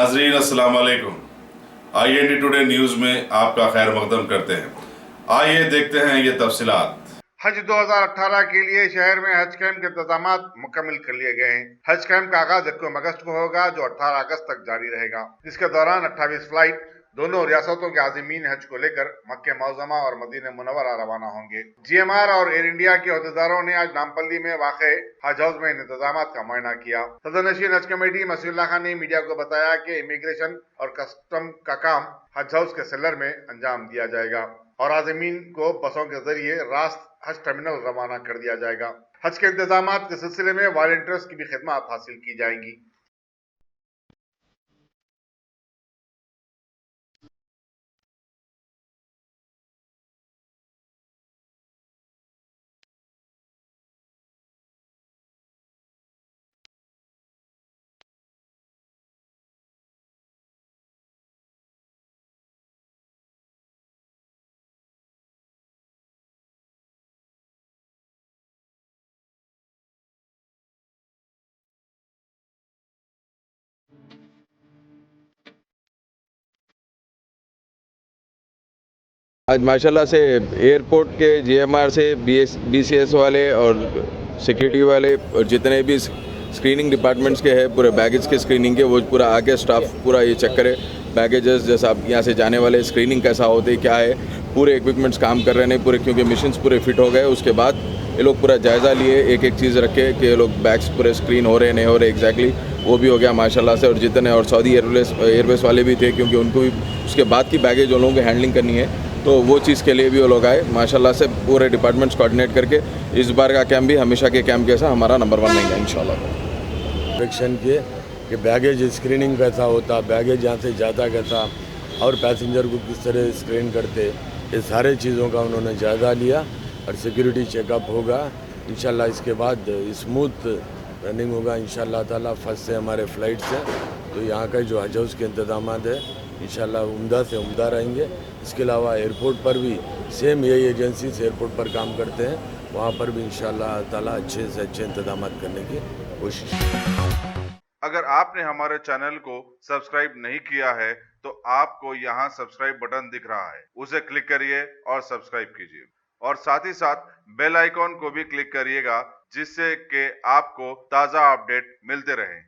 नाजरीन अस्सलाम वालेकुम। IND टुडे न्यूज़ में आपका खैर मकदम करते हैं। आइए देखते हैं ये तफसीलात। हज 2018 के लिए शहर में हज कैंप के इंतजाम मुकम्मल कर लिए गए हैं। हज कैंप का आगाज 21 अगस्त को होगा, जो 18 अगस्त तक जारी रहेगा। इसके दौरान 28 फ्लाइट दोनों रियासतों के आज़मीन हज को लेकर मक्के मौज़मा और मदीना मुनव्वरा रवाना होंगे। GMR और एयर इंडिया के अहदेदारों ने आज नामपल्ली में वाक़े हज हाउस में इंतजाम का मुआयना किया। सदरनशीन हज कमेटी मसीहुल्लाह खान ने मीडिया को बताया कि इमिग्रेशन और कस्टम का काम हज हाउस के सेलर में अंजाम दिया जाएगा और आज़मीन को बसों के जरिए रास्त हज टर्मिनल रवाना कर दिया जाएगा। हज के इंतजाम के सिलसिले में वॉलंटियर्स की भी खिदमत हासिल की जाएंगी। आज माशाल्लाह से एयरपोर्ट के GMR से BCS वाले और सिक्योरिटी वाले और जितने भी स्क्रीनिंग डिपार्टमेंट्स के हैं, पूरे बैगेज के स्क्रीनिंग के, वो पूरा आके स्टाफ पूरा ये चेक करे बैगेजेस, जैसा आप यहाँ से जाने वाले स्क्रीनिंग कैसा होती है, क्या है, पूरे इक्विपमेंट्स काम कर रहे हैं नहीं पूरे, क्योंकि मिशंस पूरे फिट हो गए। उसके बाद ये लोग पूरा जायज़ा लिए, एक एक चीज़ रखे कि ये लोग बैग्स पूरे स्क्रीन हो रहे नहीं हो रहे, एग्जैक्टली वो भी हो गया माशाल्लाह से। और जितने और सऊदी एयरवेज वाले भी थे, क्योंकि उनको भी उसके बाद की बैगेज उन लोगों को हैंडलिंग करनी है, तो वो चीज़ के लिए भी वो लोग आए माशाल्लाह से। पूरे डिपार्टमेंट्स कोऑर्डिनेट करके इस बार का कैंप भी हमेशा के कैंप जैसा हमारा नंबर 1 रहेगा इंशाल्लाह। इंस्पेक्शन किए कि बैगेज स्क्रीनिंग कैसा होता, बैगेज यहाँ से जाता कैसा और पैसेंजर को किस तरह स्क्रीन करते, ये सारे चीज़ों का उन्होंने जायज़ा लिया। और सिक्योरिटी चेकअप होगा इंशाल्लाह। इसके बाद स्मूथ रनिंग होगा इंशाल्लाह ताला। फर्स्ट से हमारे फ़्लाइट्स हैं, तो यहाँ का जो हज हाउस के इंतजाम है इंशाल्लाह उम्दा से उम्दा रहेंगे। इसके अलावा एयरपोर्ट पर भी सेम यही एजेंसीज एयरपोर्ट पर काम करते हैं, वहाँ पर भी इंशाल्लाह ताला अच्छे से अच्छे इंतजाम करने की कोशिश। अगर आपने हमारे चैनल को सब्सक्राइब नहीं किया है तो आपको यहाँ सब्सक्राइब बटन दिख रहा है, उसे क्लिक करिए और सब्सक्राइब कीजिए और साथ ही साथ बेल आइकॉन को भी क्लिक करिएगा, जिससे कि आपको ताज़ा अपडेट मिलते रहें।